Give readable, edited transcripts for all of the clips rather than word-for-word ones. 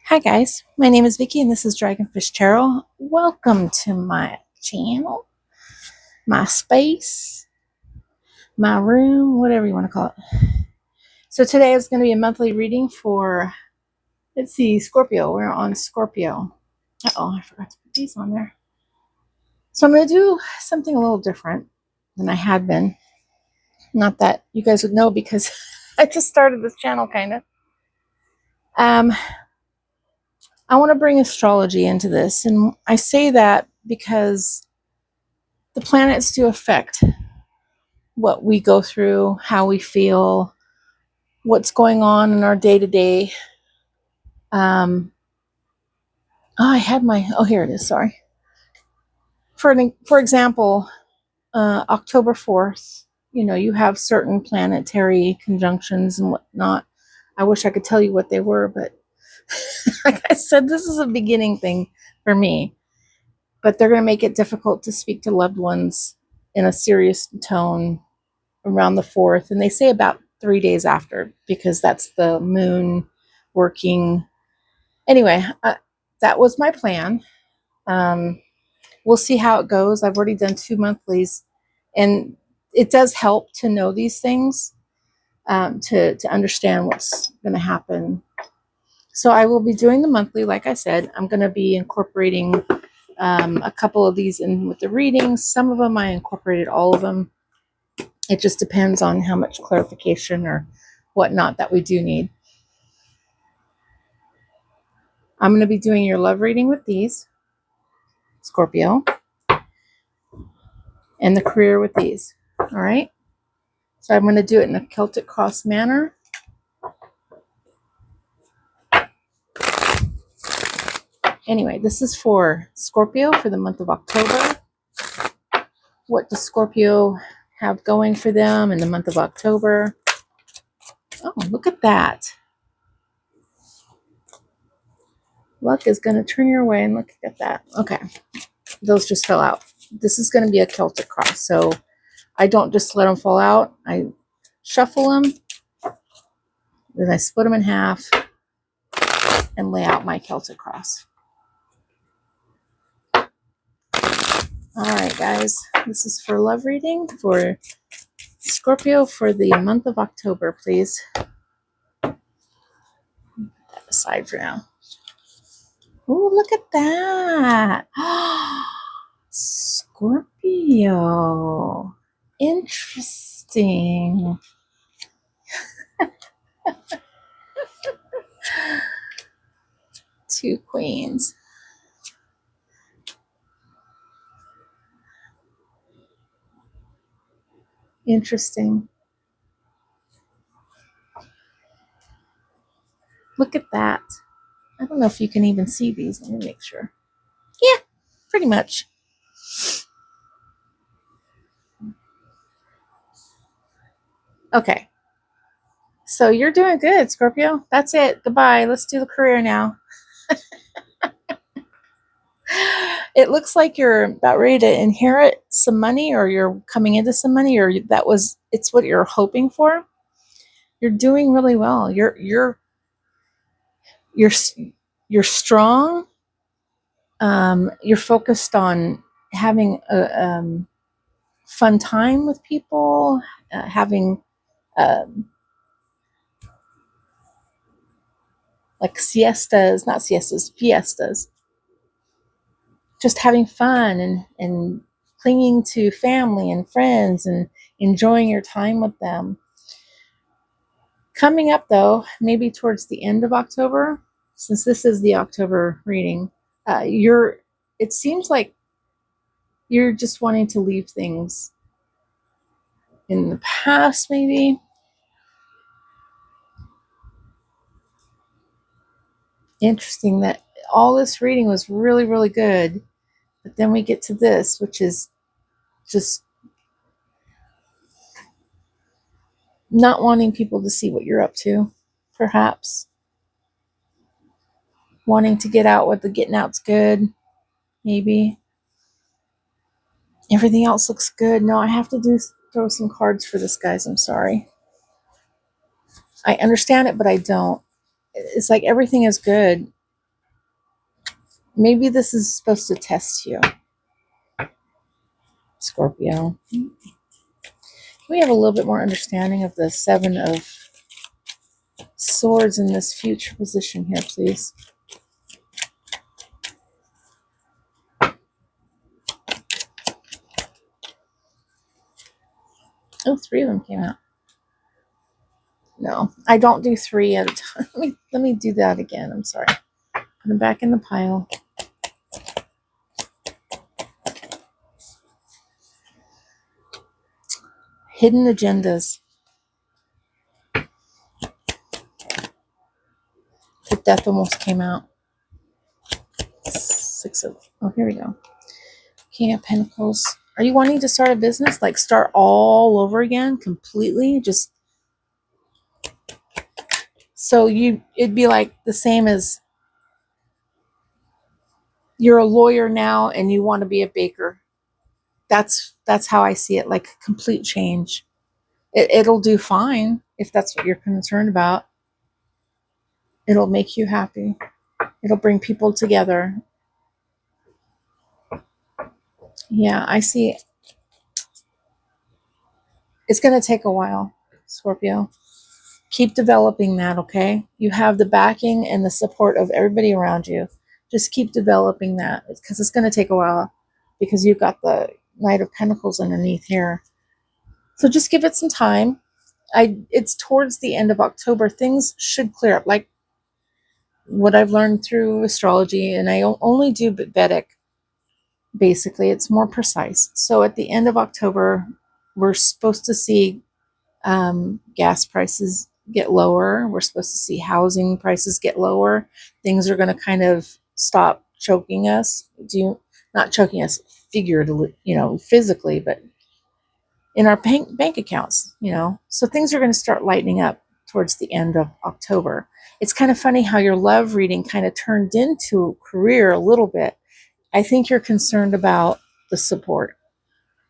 Hi guys, my name is Vicky and this is Dragonfish Tarot. Welcome to my channel, my space, my room, whatever you want to call it. So today is going to be a monthly reading for, let's see, Scorpio. We're on Scorpio. Uh-oh, I forgot to put these on there. So I'm going to do something a little different than I had been. Not that you guys would know because I just started this channel kind of. I want to bring astrology into this, and I say that because the planets do affect what we go through, how we feel, what's going on in our day to day. I had my, here it is, sorry. For example, October 4th, you have certain planetary conjunctions and whatnot. I wish I could tell you what they were, but like I said, this is a beginning thing for me. But they're going to make it difficult to speak to loved ones in a serious tone around the 4th. And they say about 3 days after, because that's the moon working. Anyway, that was my plan. We'll see how it goes. I've already done 2 monthlies, and it does help to know these things, to understand what's going to happen. So I will be doing the monthly, like I said. I'm going to be incorporating a couple of these in with the readings. Some of them I incorporated all of them. It just depends on how much clarification or whatnot that we do need. I'm going to be doing your love reading with these, Scorpio, and the career with these. All right. So I'm going to do it in a Celtic cross manner. Anyway, this is for Scorpio for the month of October. What does Scorpio have going for them in the month of October? Oh, look at that. Luck is going to turn your way, and look at that. Okay. Those just fell out. This is going to be a Celtic cross. So I don't just let them fall out. I shuffle them. Then I split them in half and lay out my Celtic cross. All right, guys. This is for love reading for Scorpio for the month of October, please. Put that aside for now. Oh, look at that. Scorpio. Interesting. Two queens. Interesting. Look at that. I don't know if you can even see these. Let me make sure. Yeah, pretty much. Okay. So you're doing good, Scorpio. That's it. Goodbye. Let's do the career now. It looks like you're about ready to inherit some money, or you're coming into some money, or it's what you're hoping for. You're doing really well. You're strong. You're focused on having a fun time with people, having like fiestas, just having fun and clinging to family and friends and enjoying your time with them. Coming up, though, maybe towards the end of October, since this is the October reading, it seems like you're just wanting to leave things in the past, maybe. Interesting that all this reading was really, really good. But then we get to this, which is just not wanting people to see what you're up to, perhaps. Wanting to get out what the getting out's good, maybe. Everything else looks good. No, I have to throw some cards for this, guys. I'm sorry. I understand it, but I don't. It's like everything is good. Maybe this is supposed to test you, Scorpio. We have a little bit more understanding of the Seven of Swords in this future position here, please. Oh, three of them came out. No, I don't do three at a time. Let me do that again. I'm sorry. Put them back in the pile. Hidden agendas. The death almost came out. Oh, here we go. King of Pentacles. Are you wanting to start a business? Like start all over again, completely? Just so it'd be like the same as you're a lawyer now and you want to be a baker. That's how I see it, like complete change. It'll do fine if that's what you're concerned about. It'll make you happy. It'll bring people together. Yeah, I see. It's going to take a while, Scorpio. Keep developing that, okay? You have the backing and the support of everybody around you. Just keep developing that because it's going to take a while because you've got the Knight of Pentacles underneath here. So just give it some time. It's towards the end of October. Things should clear up. Like what I've learned through astrology, and I only do Vedic, basically. It's more precise. So at the end of October, we're supposed to see gas prices get lower. We're supposed to see housing prices get lower. Things are going to kind of stop choking us. Not choking us figuratively, physically, but in our bank accounts, So things are going to start lightening up towards the end of October. It's kind of funny how your love reading kind of turned into career a little bit. I think you're concerned about the support.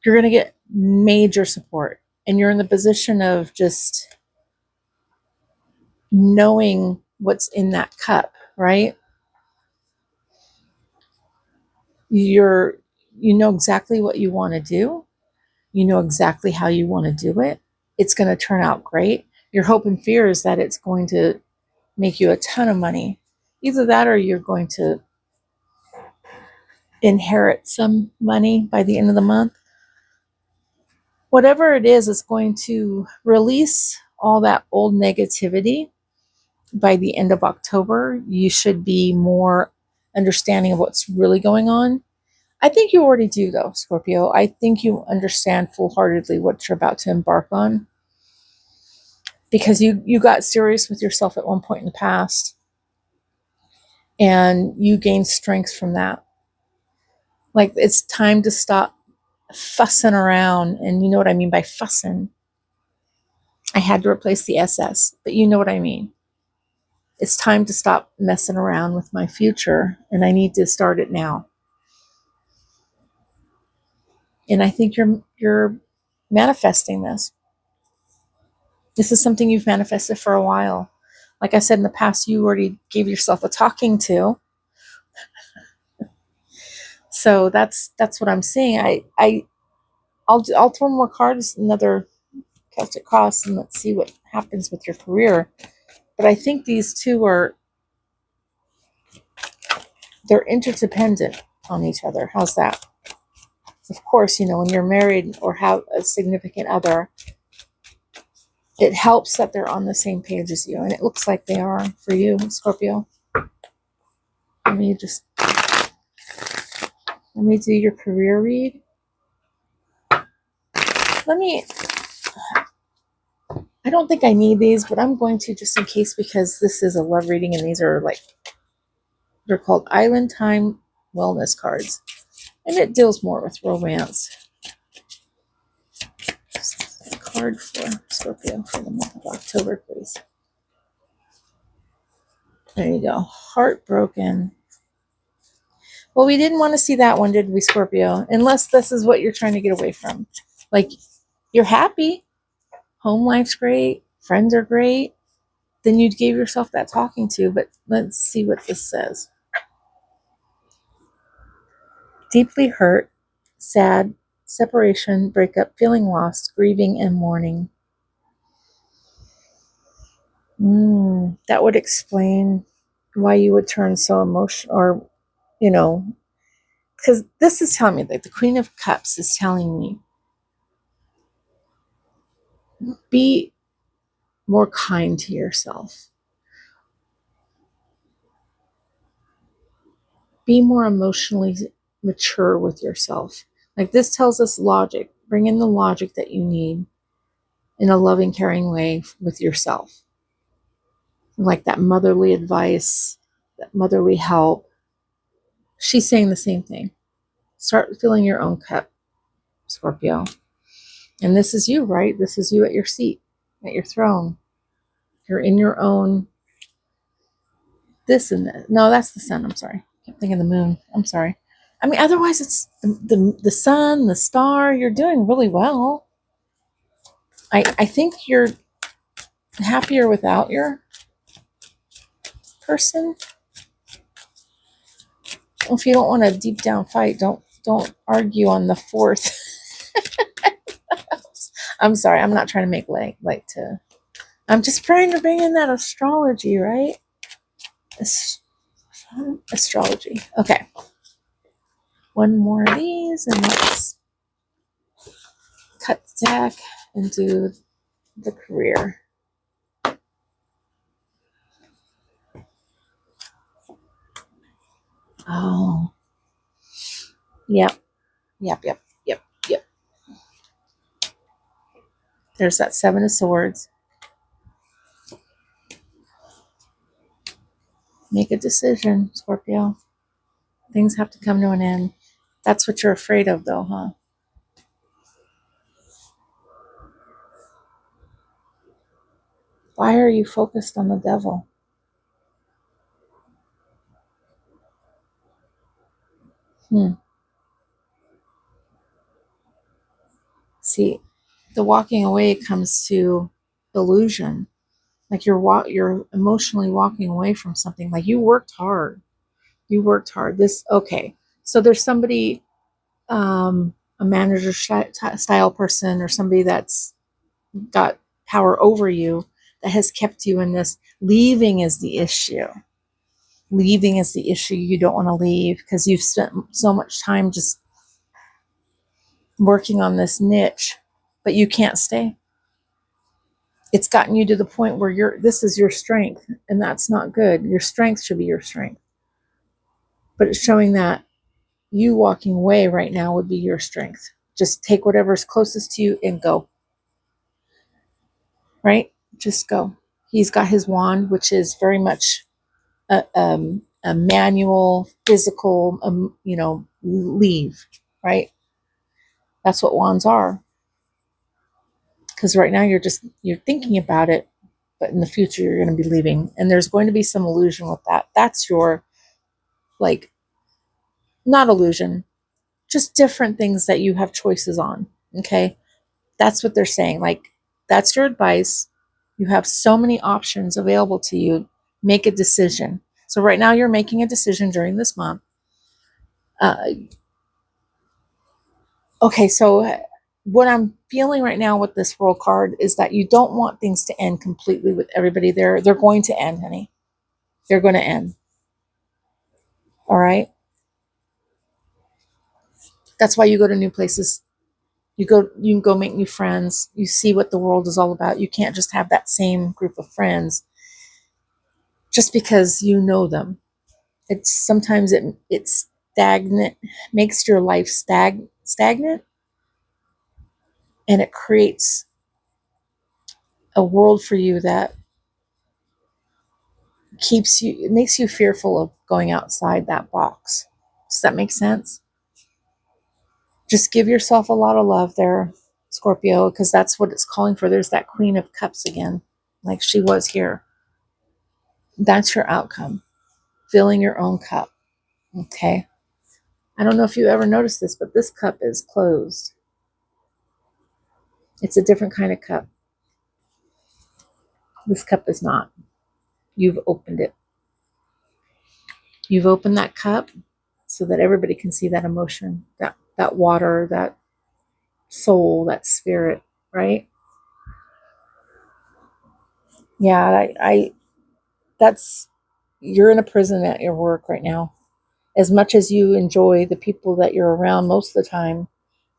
You're going to get major support, and you're in the position of just knowing what's in that cup, right? You know exactly what you want to do. You know exactly how you want to do it. It's going to turn out great. Your hope and fear is that it's going to make you a ton of money. Either that or you're going to inherit some money by the end of the month. Whatever it is, it's going to release all that old negativity. By the end of October, you should be more understanding of what's really going on. I think you already do, though, Scorpio. I think you understand full-heartedly what you're about to embark on because you got serious with yourself at one point in the past and you gained strength from that. Like, it's time to stop fussing around. And you know what I mean by fussing. I had to replace the SS, but you know what I mean. It's time to stop messing around with my future, and I need to start it now. And I think you're manifesting this. This is something you've manifested for a while. Like I said in the past, you already gave yourself a talking to. So that's what I'm seeing. I'll throw more cards, another Celtic Cross, and let's see what happens with your career. But I think these two they're interdependent on each other. How's that? Of course, when you're married or have a significant other, it helps that they're on the same page as you. And it looks like they are for you, Scorpio. Let me do your career read. I don't think I need these, but I'm going to just in case because this is a love reading and these are they're called Island Time Wellness cards. And it deals more with romance. Just a card for Scorpio for the month of October, please. There you go. Heartbroken. Well, we didn't want to see that one, did we, Scorpio? Unless this is what you're trying to get away from. Like, you're happy. Home life's great. Friends are great. Then you gave yourself that talking to. But let's see what this says. Deeply hurt, sad, separation, breakup, feeling lost, grieving, and mourning. That would explain why you would turn so emotional, or, you know, because this is telling me, like the Queen of Cups is telling me, be more kind to yourself. Be more emotionally mature with yourself. Like this tells us logic. Bring in the logic that you need in a loving, caring way with yourself. Like that motherly advice, that motherly help. She's saying the same thing. Start filling your own cup, Scorpio. And this is you, right? This is you at your seat, at your throne. You're in your own this and that. No, that's the sun. I'm sorry. I keep thinking the moon. I'm sorry. I mean, otherwise, it's the sun, the star. You're doing really well. I think you're happier without your person. If you don't want a deep down fight, don't argue on the fourth. I'm sorry. I'm not trying to make like to. I'm just trying to bring in that astrology, right? Astrology. Okay. One more of these, and let's cut the deck and do the career. Oh, yep, yep, yep, yep, yep. There's that Seven of Swords. Make a decision, Scorpio. Things have to come to an end. That's what you're afraid of, though, huh? Why are you focused on the devil? See, the walking away comes to illusion. Like you're emotionally walking away from something. Like you worked hard. You worked hard. This okay. So there's somebody, a manager style person, or somebody that's got power over you that has kept you in this. Leaving is the issue. Leaving is the issue. You don't want to leave because you've spent so much time just working on this niche, but you can't stay. It's gotten you to the point where this is your strength, and that's not good. Your strength should be your strength. But it's showing that you walking away right now would be your strength. Just take whatever's closest to you and go. Right? Just go. He's got his wand, which is very much a manual, physical, leave. Right? That's what wands are. Because right now you're thinking about it, but in the future you're going to be leaving, and there's going to be some illusion with that. That's your, like, not illusion, just different things that you have choices on. Okay, that's what they're saying. Like, that's your advice. You have so many options available to you. Make a decision. So right now you're making a decision during this month. uh, okay, so what I'm feeling right now with this World card is that you don't want things to end completely with everybody there. They're going to end, honey. They're going to end. All right. That's why you go to new places. You can go make new friends. You see what the world is all about. You can't just have that same group of friends just because you know them. It's sometimes it's stagnant, makes your life stagnant, and it creates a world for you that it makes you fearful of going outside that box. Does that make sense? Just give yourself a lot of love there, Scorpio, because that's what it's calling for. There's that Queen of Cups again, like she was here. That's your outcome, filling your own cup. Okay. I don't know if you ever noticed this, but this cup is closed. It's a different kind of cup. This cup is not. You've opened it. You've opened that cup. so that everybody can see that emotion, that water, that soul, that spirit, right? Yeah, I that's you're in a prison at your work right now. As much as you enjoy the people that you're around most of the time,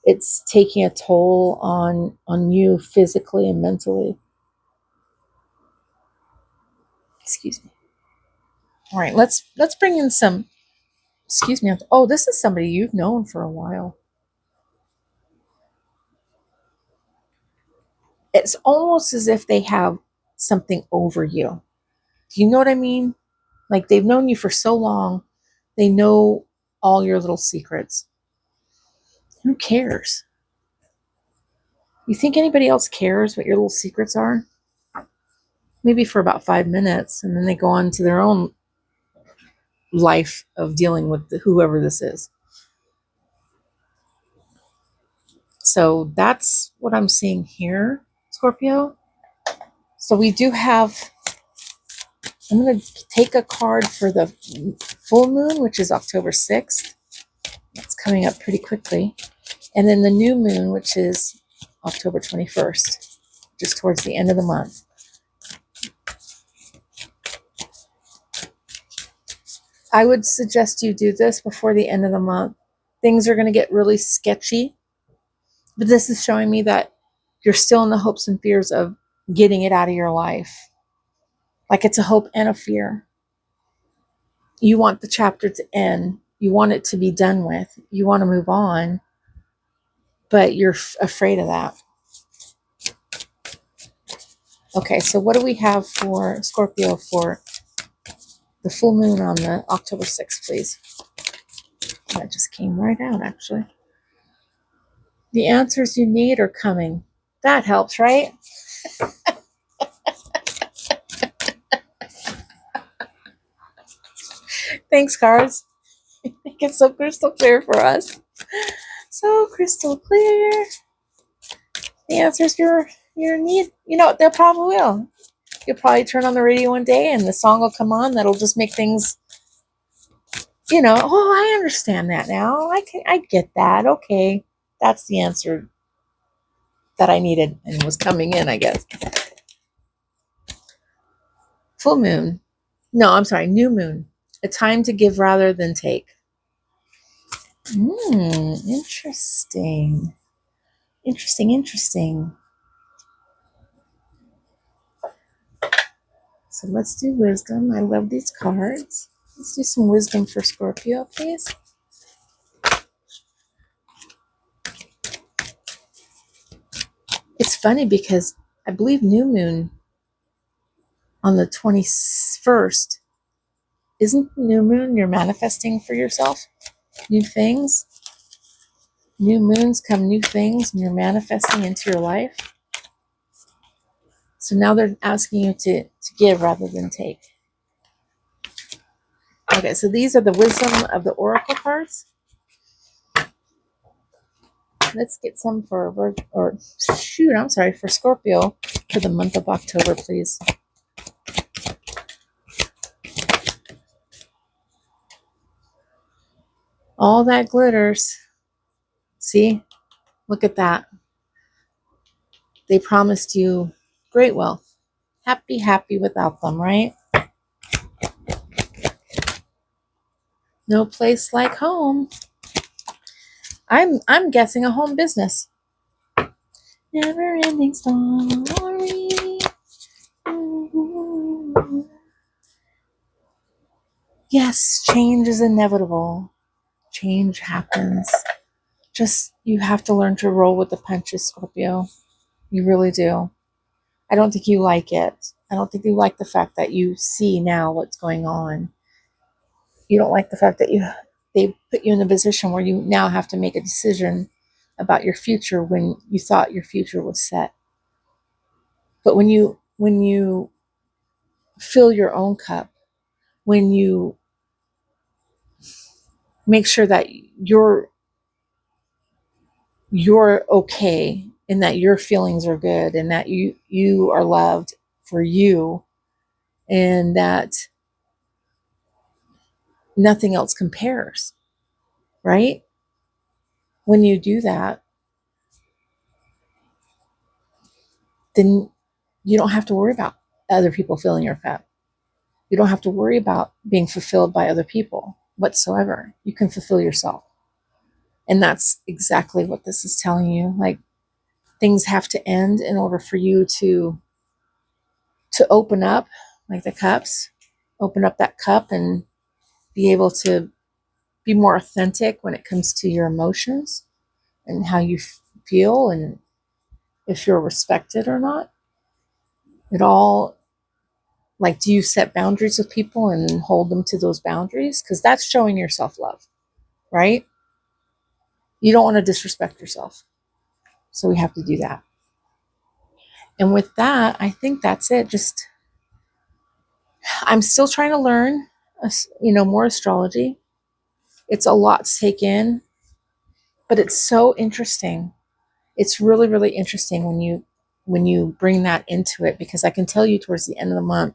it's taking a toll on you physically and mentally. Excuse me. All right, let's bring in some. Excuse me. Oh, this is somebody you've known for a while. It's almost as if they have something over you. Do you know what I mean? Like they've known you for so long, they know all your little secrets. Who cares? You think anybody else cares what your little secrets are? Maybe for about 5 minutes, and then they go on to their own life of dealing with whoever this is. So that's what I'm seeing here, Scorpio. So we do have, I'm going to take a card for the full moon, which is October 6th. It's coming up pretty quickly. And then the new moon, which is October 21st, just towards the end of the month. I would suggest you do this before the end of the month. Things are going to get really sketchy, but this is showing me that you're still in the hopes and fears of getting it out of your life. Like it's a hope and a fear. You want the chapter to end. You want it to be done with. You want to move on, but you're afraid of that. Okay, so what do we have for Scorpio for the full moon on the October 6th, please? That just came right out, actually. The answers you need are coming. That helps, right? Thanks, cards. Make it so crystal clear for us. So crystal clear. The answers your need. You know, they probably will. You'll probably turn on the radio one day and the song will come on that'll just make things, oh, I understand that now. I get that. Okay. That's the answer that I needed and was coming in, I guess. Full moon. No, I'm sorry, new moon. A time to give rather than take. Interesting. Interesting. So let's do wisdom. I love these cards. Let's do some wisdom for Scorpio, please. It's funny because I believe new moon on the 21st. Isn't new moon you're manifesting for yourself? New things? New moons come new things and you're manifesting into your life. So now they're asking you to give rather than take. Okay, so these are the wisdom of the oracle cards. Let's get some for Scorpio for the month of October, please. All that glitters. See? Look at that. They promised you great wealth. Happy without them, right? No place like home. I'm guessing a home business. Never ending story. Yes, change is inevitable. Change happens. Just you have to learn to roll with the punches, Scorpio. You really do. I don't think you like it. I don't think you like the fact that you see now what's going on. You don't like the fact that they put you in a position where you now have to make a decision about your future when you thought your future was set. But when you fill your own cup, when you make sure that you're okay and that your feelings are good and that you are loved for you and that nothing else compares. right? When you do that, then you don't have to worry about other people filling your cup. You don't have to worry about being fulfilled by other people whatsoever. You can fulfill yourself. And that's exactly what this is telling you. Like, things have to end in order for you to open up, like the cups, open up that cup and be able to be more authentic when it comes to your emotions and how you feel and if you're respected or not. It all, like, do you set boundaries with people and hold them to those boundaries? Because that's showing your self love, right? You don't want to disrespect yourself. So we have to do that. And with that, I think that's it. Just, I'm still trying to learn, more astrology. It's a lot to take in, but it's so interesting. It's really, really interesting when you bring that into it, because I can tell you towards the end of the month,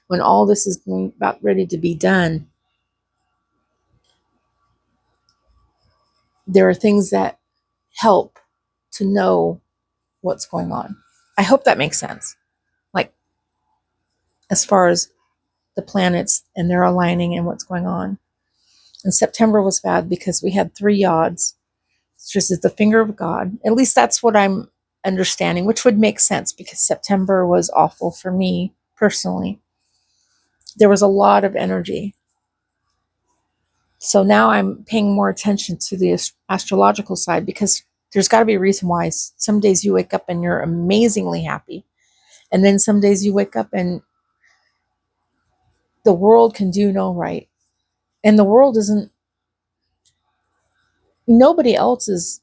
when all this is about ready to be done, there are things that help to know what's going on. I hope that makes sense. Like, as far as the planets and their aligning and what's going on. And September was bad because we had 3 yods. It's just the finger of God. At least that's what I'm understanding, which would make sense because September was awful for me personally. There was a lot of energy. So now I'm paying more attention to the astrological side, because there's got to be a reason why. Some days you wake up and you're amazingly happy. And then some days you wake up and the world can do no right. And the world isn't, nobody else is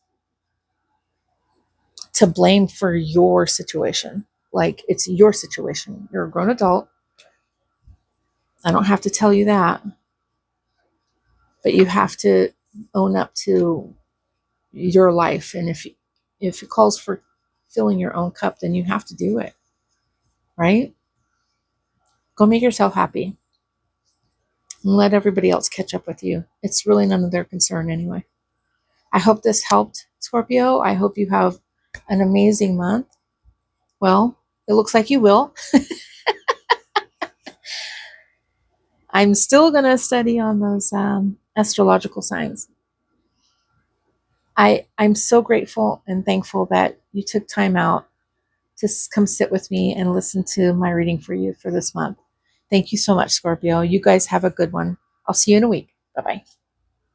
to blame for your situation. Like, it's your situation. You're a grown adult. I don't have to tell you that. But you have to own up to your life. And if it calls for filling your own cup, then you have to do it. Right? Go make yourself happy. And let everybody else catch up with you. It's really none of their concern anyway. I hope this helped, Scorpio. I hope you have an amazing month. Well, it looks like you will. I'm still going to study on those astrological signs. I'm so grateful and thankful that you took time out to come sit with me and listen to my reading for you for this month. Thank you so much, Scorpio. You guys have a good one. I'll see you in a week. Bye-bye.